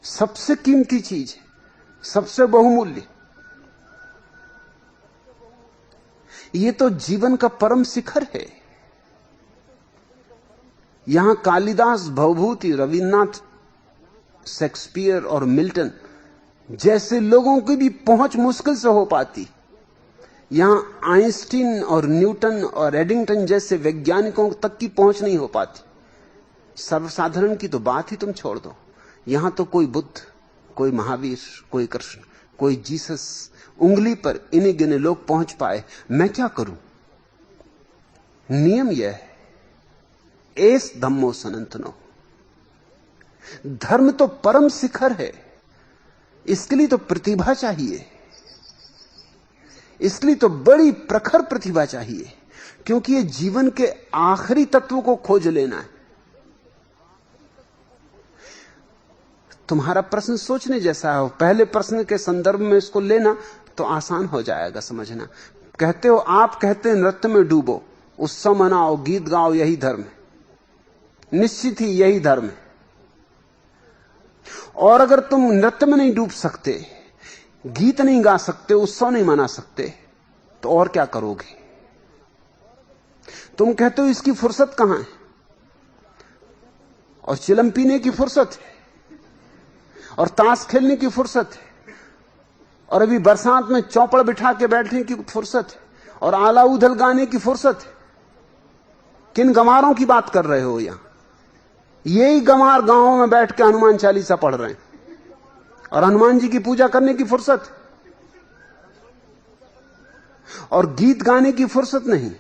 सबसे कीमती चीज है, सबसे बहुमूल्य। ये तो जीवन का परम शिखर है। यहां कालिदास, भवभूति, रविन्द्रनाथ, शेक्सपियर और मिल्टन जैसे लोगों की भी पहुंच मुश्किल से हो पाती। यहां आइंस्टीन और न्यूटन और एडिंगटन जैसे वैज्ञानिकों तक की पहुंच नहीं हो पाती। सर्वसाधारण की तो बात ही तुम छोड़ दो। यहां तो कोई बुद्ध, कोई महावीर, कोई कृष्ण, कोई जीसस, उंगली पर इन्हीं गिने लोग पहुंच पाए। मैं क्या करूं? नियम यह है, एस धम्मो सनातनो। धर्म तो परम शिखर है, इसके लिए तो प्रतिभा चाहिए, इसलिए तो बड़ी प्रखर प्रतिभा चाहिए, क्योंकि ये जीवन के आखिरी तत्व को खोज लेना है। तुम्हारा प्रश्न सोचने जैसा है। पहले प्रश्न के संदर्भ में इसको लेना तो आसान हो जाएगा समझना। कहते हो, आप कहते हैं नृत्य में डूबो, उत्सव मनाओ, गीत गाओ, यही धर्म है। निश्चित ही यही धर्म है। और अगर तुम नृत्य में नहीं डूब सकते, गीत नहीं गा सकते, उत्सव नहीं मना सकते, तो और क्या करोगे? तुम कहते हो इसकी फुर्सत कहां है, और चिलम पीने की फुर्सत है, और ताश खेलने की फुर्सत है, और अभी बरसात में चौपड़ बिठा के बैठने की फुर्सत है, और आला उधल गाने की फुर्सत है। किन गंवारों की बात कर रहे हो? यहां यही गंवार गांवों में बैठ के हनुमान चालीसा पढ़ रहे हैं, और हनुमान जी की पूजा करने की फुर्सत है, और गीत गाने की फुर्सत नहीं,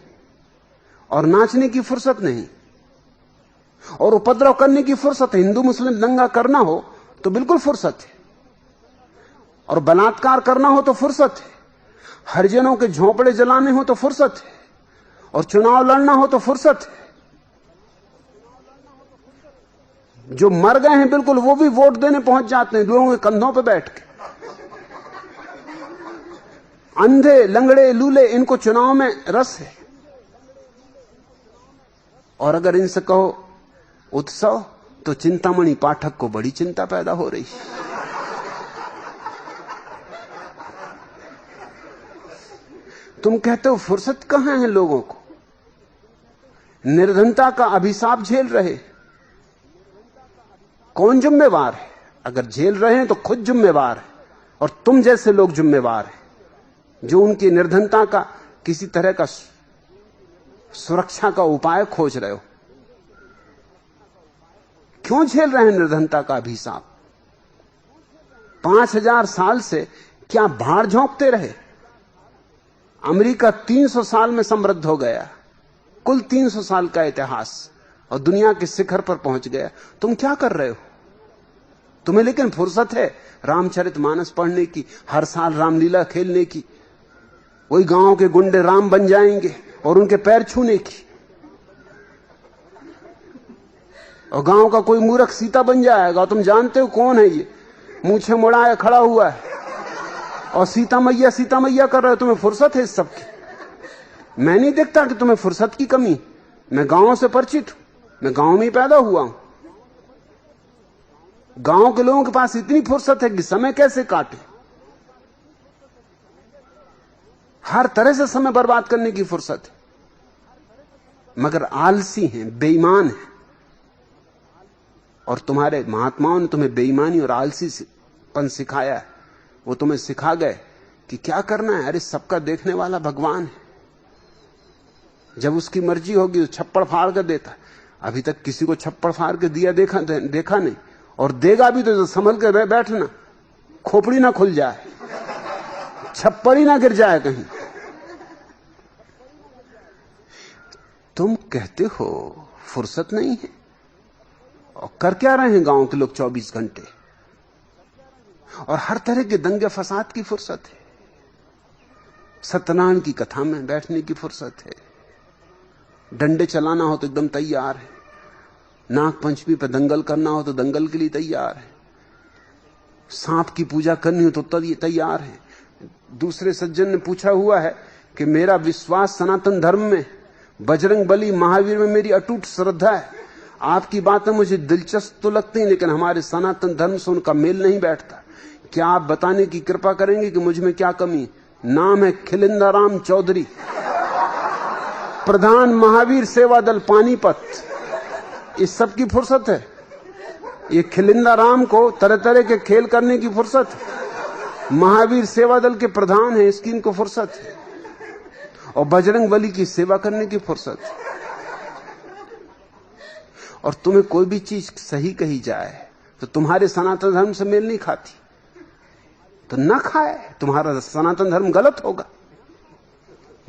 और नाचने की फुर्सत नहीं, और उपद्रव करने की फुर्सत है। हिंदू मुस्लिम दंगा करना हो तो बिल्कुल फुर्सत है, और बलात्कार करना हो तो फुर्सत है, हरिजनों के झोंपड़े जलाने हो तो फुर्सत है, और चुनाव लड़ना हो तो फुर्सत है। जो मर गए हैं बिल्कुल, वो भी वोट देने पहुंच जाते हैं लोगों के कंधों पे बैठ के। अंधे, लंगड़े, लूले, इनको चुनाव में रस है। और अगर इनसे कहो उत्सव, तो चिंतामणि पाठक को बड़ी चिंता पैदा हो रही। तुम कहते हो फुर्सत कहां है लोगों को? निर्धनता का अभिशाप झेल रहे। कौन जिम्मेवार है? अगर झेल रहे हैं तो खुद जिम्मेवार है, और तुम जैसे लोग जिम्मेवार हैं, जो उनकी निर्धनता का किसी तरह का सुरक्षा का उपाय खोज रहे हो। क्यों झेल रहे हैं निर्धनता का अभिशाप? 5000 साल से क्या भाड़ झोंकते रहे? अमेरिका 300 साल में समृद्ध हो गया, कुल 300 साल का इतिहास, और दुनिया के शिखर पर पहुंच गया। तुम क्या कर रहे हो? तुम्हें लेकिन फुर्सत है रामचरितमानस पढ़ने की, हर साल रामलीला खेलने की, वही गांव के गुंडे राम बन जाएंगे और उनके पैर छूने की, और गांव का कोई मूर्ख सीता बन जाएगा, और तुम जानते हो कौन है ये, मूंछें मुड़ाए खड़ा हुआ है, और सीता मैया कर रहे हो। तुम्हें फुर्सत है इस सब की? मैं नहीं देखता कि तुम्हें फुर्सत की कमी। मैं गांव से परिचित हूं, मैं गांव में ही पैदा हुआ हूं। गांव के लोगों के पास इतनी फुर्सत है कि समय कैसे काटे, हर तरह से समय बर्बाद करने की फुर्सत है, मगर आलसी हैं, बेईमान हैं। और तुम्हारे महात्माओं ने तुम्हें बेईमानी और आलसीपन सिखाया है। वो तुम्हें सिखा गए कि क्या करना है। अरे सबका देखने वाला भगवान है, जब उसकी मर्जी होगी तो छप्पड़ फाड़ कर देता है। अभी तक किसी को छप्पड़ फाड़ के दिया देखा नहीं, और देगा भी तो संभल के बैठना, खोपड़ी ना खुल जाए, छप्पड़ ही ना गिर जाए कहीं। तुम कहते हो फुर्सत नहीं है, और कर क्या रहे हैं गांव के लोग 24 घंटे? और हर तरह के दंगे फसाद की फुर्सत है, सत्यनारायण की कथा में बैठने की फुर्सत है, डंडे चलाना हो तो एकदम तैयार है, नाग पंचमी पर दंगल करना हो तो दंगल के लिए तैयार है, सांप की पूजा करनी हो तो तैयार है। दूसरे सज्जन ने पूछा हुआ है कि मेरा विश्वास सनातन धर्म में, बजरंग बली, महावीर में मेरी अटूट श्रद्धा है, आपकी बातें मुझे दिलचस्प तो लगती हैं, लेकिन हमारे सनातन धर्म से उनका मेल नहीं बैठता। क्या आप बताने की कृपा करेंगे कि मुझ में क्या कमी? नाम है खिलिंदाराम चौधरी, प्रधान महावीर सेवा दल पानीपत। इस सब की फुर्सत है? ये खिलिंदाराम को तरह तरह के खेल करने की फुर्सत है। महावीर सेवा दल के प्रधान है, इसकी इनको फुर्सत है। और बजरंग बली की सेवा करने की फुर्सत है। और तुम्हें कोई भी चीज सही कही जाए तो तुम्हारे सनातन धर्म से मेल नहीं खाती तो ना खाए, तुम्हारा सनातन धर्म गलत होगा।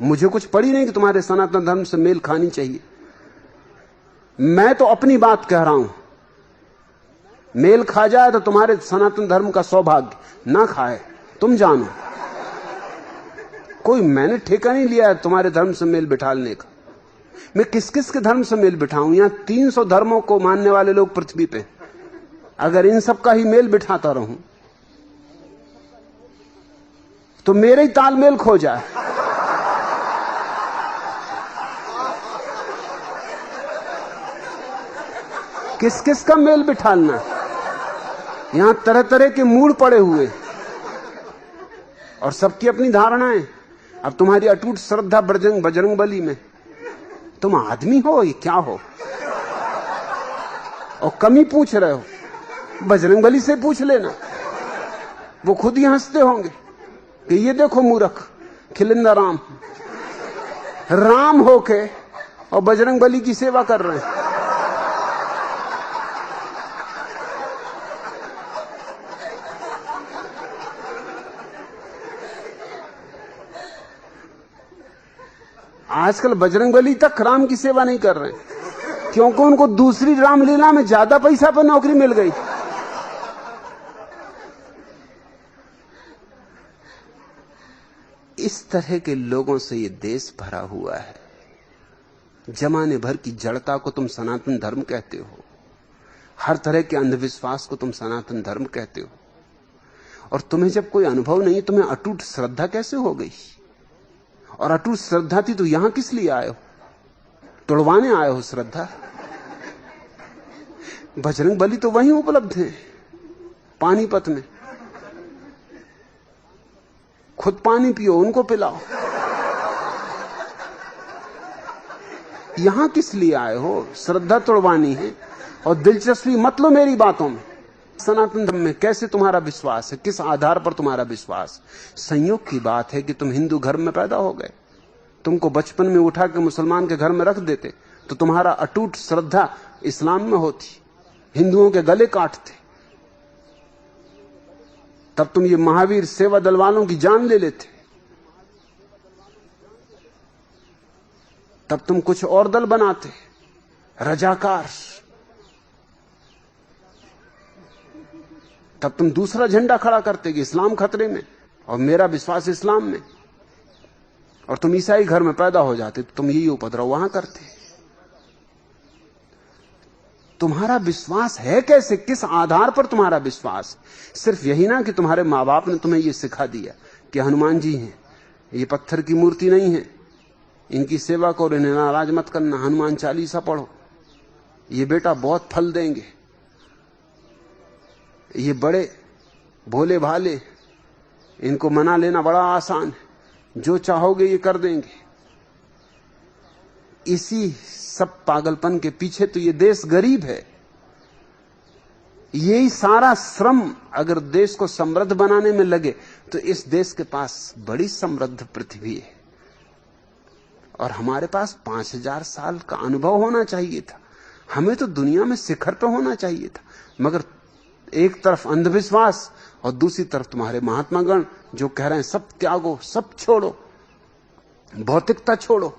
मुझे कुछ पड़ी नहीं कि तुम्हारे सनातन धर्म से मेल खानी चाहिए। मैं तो अपनी बात कह रहा हूं। मेल खा जाए तो तुम्हारे सनातन धर्म का सौभाग्य, ना खाए तुम जानो। कोई मैंने ठेका नहीं लिया है तुम्हारे धर्म से मेल बिठाने का। मैं किस किस के धर्म से मेल बिठाऊं? यहां 300 धर्मों को मानने वाले लोग पृथ्वी पे। अगर इन सब का ही मेल बिठाता रहूं तो मेरे ही तालमेल खो जाए। किस किस का मेल बिठाना? यहां तरह तरह के मूड पड़े हुए और सबकी अपनी धारणाएं। अब तुम्हारी अटूट श्रद्धा बजरंग बली में, तुम आदमी हो ये क्या हो? और कमी पूछ रहे हो? बजरंग बली से पूछ लेना, वो खुद ही हंसते होंगे कि ये देखो मूर्ख खिलिंदा राम होके और बजरंग बली की सेवा कर रहे हैं। आजकल बजरंग बली तक राम की सेवा नहीं कर रहे, क्योंकि उनको दूसरी रामलीला में ज्यादा पैसा पर नौकरी मिल गई। इस तरह के लोगों से ये देश भरा हुआ है। जमाने भर की जड़ता को तुम सनातन धर्म कहते हो, हर तरह के अंधविश्वास को तुम सनातन धर्म कहते हो। और तुम्हें जब कोई अनुभव नहीं, तुम्हें अटूट श्रद्धा कैसे हो गई? और अटूट श्रद्धा थी तो यहां किस लिए आए हो? तोड़वाने आए हो श्रद्धा? बजरंग बली तो वहीं उपलब्ध है, पानीपत में। खुद पानी पियो, उनको पिलाओ। यहां किस लिए आए हो? श्रद्धा तोड़वानी है और दिलचस्पी मत लो मेरी बातों में। सनातन धर्म में कैसे तुम्हारा विश्वास है? किस आधार पर तुम्हारा विश्वास? संयोग की बात है कि तुम हिंदू घर में पैदा हो गए। तुमको बचपन में उठा के मुसलमान के घर में रख देते तो तुम्हारा अटूट श्रद्धा इस्लाम में होती, हिंदुओं के गले काटते। तब तुम ये महावीर सेवा दल वालों की जान ले लेते। तब तुम कुछ और दल बनाते, रजाकार। तब तुम दूसरा झंडा खड़ा करते कि इस्लाम खतरे में और मेरा विश्वास इस्लाम में। और तुम ईसाई घर में पैदा हो जाते तो तुम यही उपद्रव वहां करते। तुम्हारा विश्वास है कैसे? किस आधार पर तुम्हारा विश्वास? सिर्फ यही ना कि तुम्हारे मां बाप ने तुम्हें यह सिखा दिया कि हनुमान जी हैं, ये पत्थर की मूर्ति नहीं है, इनकी सेवा करो, इन्हें नाराज मत करना, हनुमान चालीसा पढ़ो, ये बेटा बहुत फल देंगे, ये बड़े भोले भाले, इनको मना लेना बड़ा आसान है, जो चाहोगे ये कर देंगे। इसी सब पागलपन के पीछे तो ये देश गरीब है। यही सारा श्रम अगर देश को समृद्ध बनाने में लगे तो इस देश के पास बड़ी समृद्ध पृथ्वी है। और हमारे पास 5000 साल का अनुभव होना चाहिए था। हमें तो दुनिया में शिखर पे होना चाहिए था। मगर एक तरफ अंधविश्वास और दूसरी तरफ तुम्हारे महात्मा गण जो कह रहे हैं सब त्यागो, सब छोड़ो, भौतिकता छोड़ो।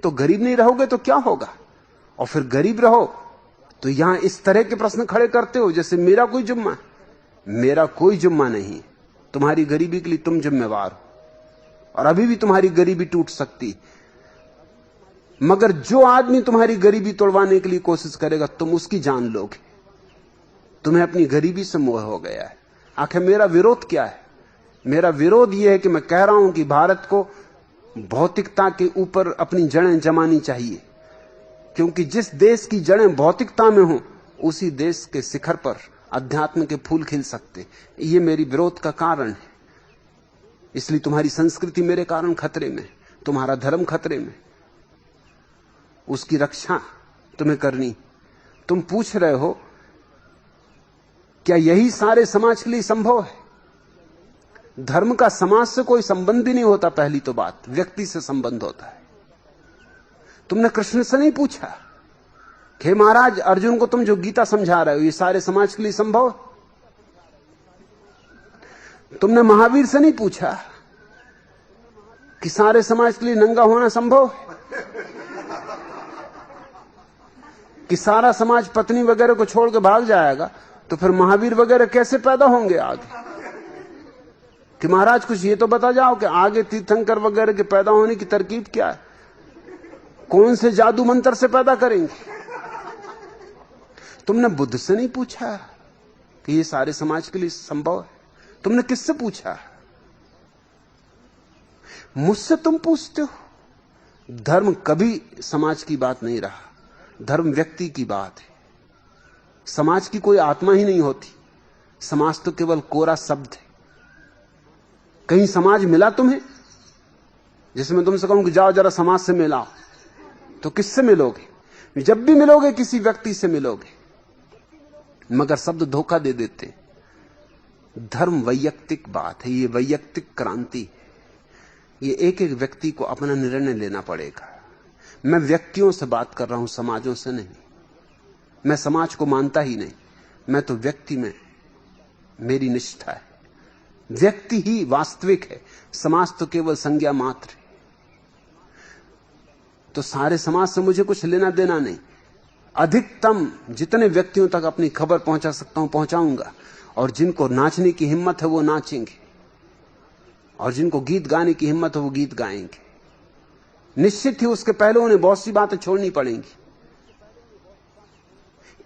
तो गरीब नहीं रहोगे तो क्या होगा? और फिर गरीब रहो तो यहां इस तरह के प्रश्न खड़े करते हो जैसे मेरा कोई जुम्मा। मेरा कोई जुम्मा नहीं, तुम्हारी गरीबी के लिए तुम जिम्मेवार हो। और अभी भी तुम्हारी गरीबी टूट सकती, मगर जो आदमी तुम्हारी गरीबी तोड़वाने के लिए कोशिश करेगा तुम उसकी जान लोगे। तुम्हें अपनी गरीबी से मोह हो गया है। आखिर मेरा विरोध क्या है? मेरा विरोध यह है कि मैं कह रहा हूं कि भारत को भौतिकता के ऊपर अपनी जड़ें जमानी चाहिए, क्योंकि जिस देश की जड़ें भौतिकता में हो, उसी देश के शिखर पर अध्यात्म के फूल खिल सकते। ये मेरी विरोध का कारण है। इसलिए तुम्हारी संस्कृति मेरे कारण खतरे में, तुम्हारा धर्म खतरे में, उसकी रक्षा तुम्हें करनी। तुम पूछ रहे हो क्या यही सारे समाज के लिए संभव है? धर्म का समाज से कोई संबंध ही नहीं होता। पहली तो बात, व्यक्ति से संबंध होता है। तुमने कृष्ण से नहीं पूछा कि महाराज अर्जुन को तुम जो गीता समझा रहे हो ये सारे समाज के लिए संभव है? तुमने महावीर से नहीं पूछा कि सारे समाज के लिए नंगा होना संभव है? कि सारा समाज पत्नी वगैरह को छोड़ के भाग जाएगा तो फिर महावीर वगैरह कैसे पैदा होंगे आगे? कि महाराज कुछ ये तो बता जाओ कि आगे तीर्थंकर वगैरह के पैदा होने की तरकीब क्या है, कौन से जादू मंत्र से पैदा करेंगे? तुमने बुद्ध से नहीं पूछा कि ये सारे समाज के लिए संभव है। तुमने किससे पूछा? मुझसे तुम पूछते हो। धर्म कभी समाज की बात नहीं रहा, धर्म व्यक्ति की बात है। समाज की कोई आत्मा ही नहीं होती, समाज तो केवल कोरा शब्द है। कहीं समाज मिला तुम्हें? जैसे मैं तुमसे कहूं कि जाओ जरा समाज से मिलाओ, तो किससे मिलोगे? जब भी मिलोगे किसी व्यक्ति से मिलोगे, मगर शब्द धोखा दे देते। धर्म वैयक्तिक बात है, ये वैयक्तिक क्रांति है। ये एक एक व्यक्ति को अपना निर्णय लेना पड़ेगा। मैं व्यक्तियों से बात कर रहा हूं, समाजों से नहीं। मैं समाज को मानता ही नहीं, मैं तो व्यक्ति में मेरी निष्ठा है। व्यक्ति ही वास्तविक है, समाज तो केवल संज्ञा मात्र है। तो सारे समाज से मुझे कुछ लेना देना नहीं। अधिकतम जितने व्यक्तियों तक अपनी खबर पहुंचा सकता हूं पहुंचाऊंगा, और जिनको नाचने की हिम्मत है वो नाचेंगे, और जिनको गीत गाने की हिम्मत है वो गीत गाएंगे। निश्चित ही उसके पहले उन्हें बहुत सी बातें छोड़नी पड़ेंगी।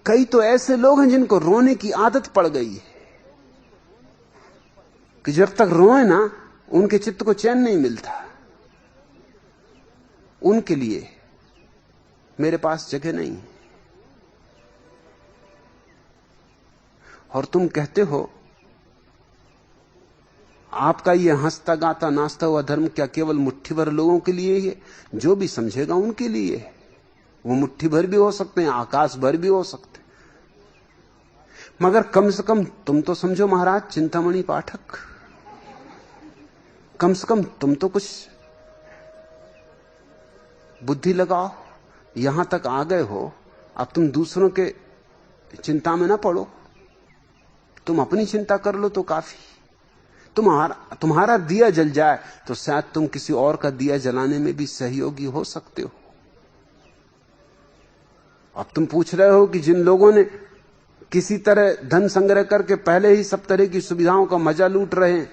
कई तो ऐसे लोग हैं जिनको रोने की आदत पड़ गई है कि जब तक रोए ना उनके चित्त को चैन नहीं मिलता। उनके लिए मेरे पास जगह नहीं है। और तुम कहते हो आपका ये हंसता गाता नाचता हुआ धर्म क्या केवल मुट्ठी भर लोगों के लिए ही है? जो भी समझेगा उनके लिए है। वो मुट्ठी भर भी हो सकते हैं, आकाश भर भी हो सकते हैं। मगर कम से कम तुम तो समझो महाराज चिंतामणि पाठक, कम से कम तुम तो कुछ बुद्धि लगाओ। यहां तक आ गए हो, अब तुम दूसरों के चिंता में ना पड़ो, तुम अपनी चिंता कर लो तो काफी। तुम्हारा दिया जल जाए तो शायद तुम किसी और का दिया जलाने में भी सहयोगी हो सकते हो। अब तुम पूछ रहे हो कि जिन लोगों ने किसी तरह धन संग्रह करके पहले ही सब तरह की सुविधाओं का मजा लूट रहे हैं,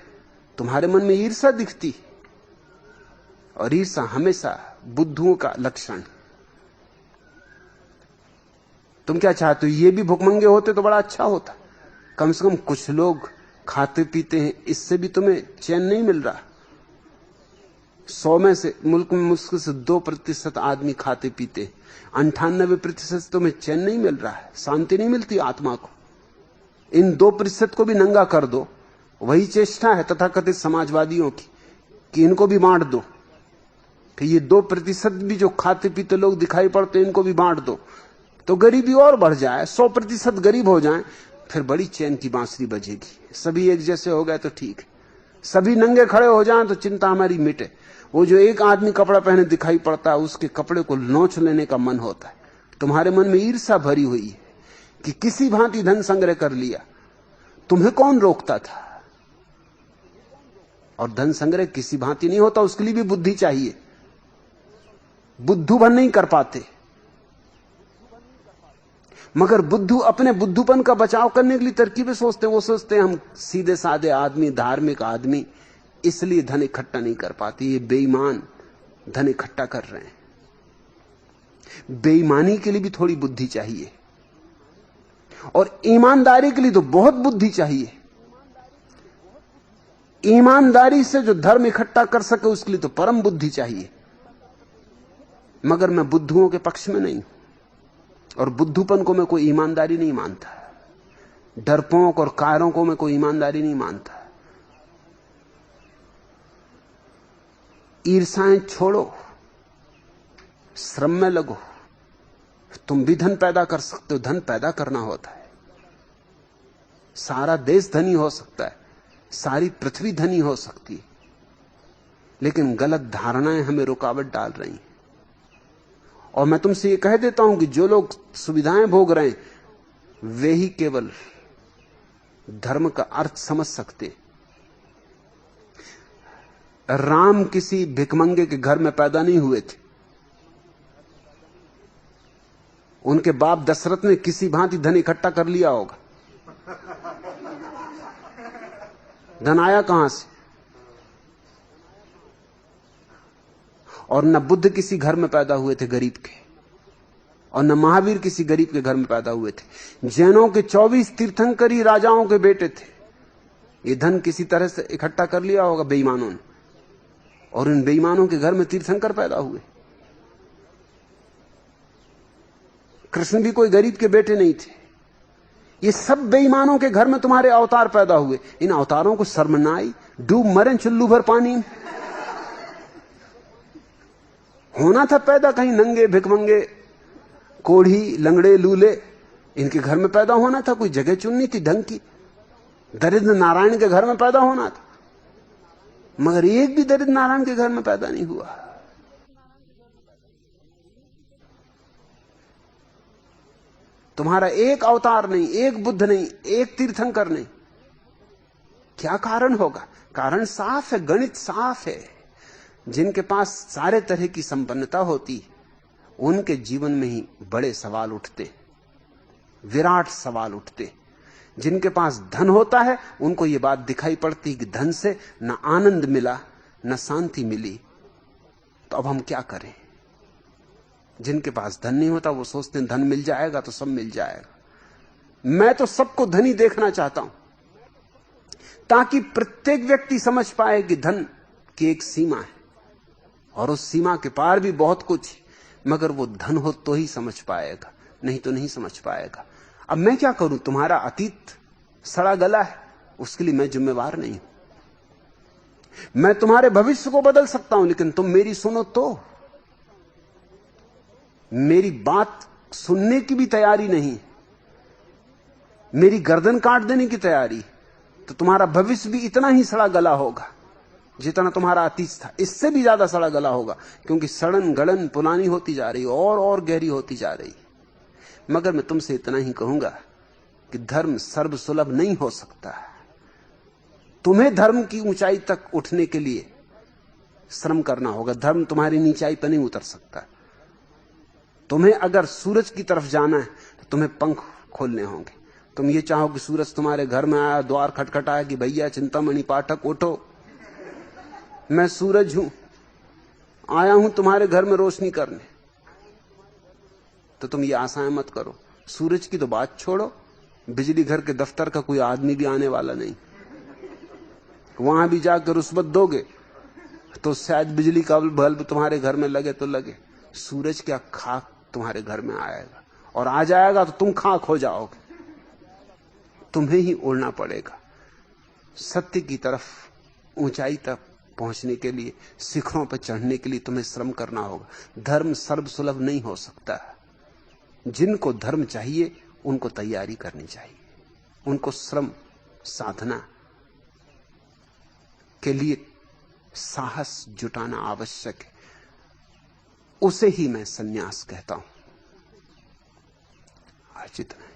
तुम्हारे मन में ईर्ष्या दिखती, और ईर्ष्या हमेशा बुद्धुओं का लक्षण। तुम क्या चाहते हो? ये भी भुखमंगे होते तो बड़ा अच्छा होता। कम से कम कुछ लोग खाते पीते हैं, इससे भी तुम्हें चैन नहीं मिल रहा। 100 में से मुल्क में मुश्किल से 2% आदमी खाते पीते, 98% तुम्हें चैन नहीं मिल रहा है, शांति नहीं मिलती आत्मा को। इन 2% को भी नंगा कर दो। वही चेष्टा है तथाकथित समाजवादियों की कि इनको भी बांट दो, कि ये 2% भी जो खाते पीते लोग दिखाई पड़ते इनको भी बांट दो, तो गरीबी और बढ़ जाए। 100% गरीब हो जाएं, फिर बड़ी चैन की बांसुरी बजेगी। सभी एक जैसे हो गए तो ठीक है, सभी नंगे खड़े हो जाएं तो चिंता हमारी मिटे। वो जो एक आदमी कपड़ा पहने दिखाई पड़ता है, उसके कपड़े को नोच लेने का मन होता है। तुम्हारे मन में ईर्ष्या भरी हुई है कि किसी भांति धन संग्रह कर लिया। तुम्हें कौन रोकता था? और धन संग्रह किसी भांति नहीं होता, उसके लिए भी बुद्धि चाहिए। बुद्धू भर नहीं कर पाते। मगर बुद्धू अपने बुद्धूपन का बचाव करने के लिए तरकीबें सोचते हैं। वो सोचते हैं हम सीधे साधे आदमी, धार्मिक आदमी, इसलिए धन इकट्ठा नहीं कर पाते। ये बेईमान धन इकट्ठा कर रहे हैं। बेईमानी के लिए भी थोड़ी बुद्धि चाहिए, और ईमानदारी के लिए तो बहुत बुद्धि चाहिए। ईमानदारी से जो धर्म इकट्ठा कर सके उसके लिए तो परम बुद्धि चाहिए। मगर मैं बुद्धुओं के पक्ष में नहीं हूं। और बुद्धूपन को मैं कोई ईमानदारी नहीं मानता, डरपोक और कायरों को मैं कोई ईमानदारी नहीं मानता। ईर्ष्याएं छोड़ो, श्रम में लगो। तुम भी धन पैदा कर सकते हो, धन पैदा करना होता है। सारा देश धनी हो सकता है, सारी पृथ्वी धनी हो सकती है, लेकिन गलत धारणाएं हमें रुकावट डाल रही हैं। और मैं तुमसे ये कह देता हूं कि जो लोग सुविधाएं भोग रहे हैं वे ही केवल धर्म का अर्थ समझ सकते। राम किसी भिखमंगे के घर में पैदा नहीं हुए थे। उनके बाप दशरथ ने किसी भांति धन इकट्ठा कर लिया होगा। धन आया कहां से? और न बुद्ध किसी घर में पैदा हुए थे गरीब के, और न महावीर किसी गरीब के घर में पैदा हुए थे। जैनों के 24 तीर्थंकर ही राजाओं के बेटे थे। ये धन किसी तरह से इकट्ठा कर लिया होगा बेईमानों ने, और इन बेईमानों के घर में तीर्थंकर पैदा हुए। कृष्ण भी कोई गरीब के बेटे नहीं थे। ये सब बेईमानों के घर में तुम्हारे अवतार पैदा हुए। इन अवतारों को शर्म ना आई? डूब मरे चुल्लू भर पानी में। होना था पैदा कहीं नंगे भिखमंगे, कोढ़ी, लंगड़े, लूले, इनके घर में पैदा होना था। कोई जगह चुननी थी ढंग की। दरिद्र नारायण के घर में पैदा होना था, मगर एक भी दरिद्र नारायण के घर में पैदा नहीं हुआ। तुम्हारा एक अवतार नहीं, एक बुद्ध नहीं, एक तीर्थंकर नहीं। क्या कारण होगा? कारण साफ है, गणित साफ है। जिनके पास सारे तरह की संपन्नता होती उनके जीवन में ही बड़े सवाल उठते, विराट सवाल उठते। जिनके पास धन होता है उनको यह बात दिखाई पड़ती कि धन से न आनंद मिला न शांति मिली, तो अब हम क्या करें। जिनके पास धन नहीं होता वो सोचते हैं धन मिल जाएगा तो सब मिल जाएगा। मैं तो सबको धनी देखना चाहता हूं, ताकि प्रत्येक व्यक्ति समझ पाए कि धन की एक सीमा है और उस सीमा के पार भी बहुत कुछ, मगर वो धन हो तो ही समझ पाएगा, नहीं तो नहीं समझ पाएगा। अब मैं क्या करूं? तुम्हारा अतीत सड़ा गला है, उसके लिए मैं जिम्मेवार नहीं हूं। मैं तुम्हारे भविष्य को बदल सकता हूं, लेकिन तुम मेरी सुनो तो। मेरी बात सुनने की भी तैयारी नहीं, मेरी गर्दन काट देने की तैयारी, तो तुम्हारा भविष्य भी इतना ही सड़ा गला होगा जितना तुम्हारा अतीत था। इससे भी ज्यादा सड़ा गला होगा, क्योंकि सड़न गड़न पुरानी होती जा रही और गहरी होती जा रही। मगर मैं तुमसे इतना ही कहूंगा कि धर्म सर्वसुलभ नहीं हो सकता। तुम्हें धर्म की ऊंचाई तक उठने के लिए श्रम करना होगा। धर्म तुम्हारी नीचाई पर नहीं उतर सकता। तुम्हें अगर सूरज की तरफ जाना है तो तुम्हें पंख खोलने होंगे। तुम ये चाहो कि सूरज तुम्हारे घर में आया, द्वार खटखटाया कि भैया चिंतामणि पाठक उठो, मैं सूरज हूं, आया हूं तुम्हारे घर में रोशनी करने, तो तुम ये आशाएं मत करो। सूरज की तो बात छोड़ो, बिजली घर के दफ्तर का कोई आदमी भी आने वाला नहीं। वहां भी जाकर रुश्वत दोगे तो शायद बिजली का बल्ब तुम्हारे घर में लगे तो लगे। सूरज क्या खाक तुम्हारे घर में आएगा, और आ जाएगा तो तुम खाक हो जाओगे। तुम्हें ही उड़ना पड़ेगा सत्य की तरफ। ऊंचाई तक पहुंचने के लिए, शिखरों पर चढ़ने के लिए तुम्हें श्रम करना होगा। धर्म सर्वसुलभ नहीं हो सकता। जिनको धर्म चाहिए उनको तैयारी करनी चाहिए, उनको श्रम साधना के लिए साहस जुटाना आवश्यक है। उसे ही मैं संन्यास कहता हूं। आज इतना।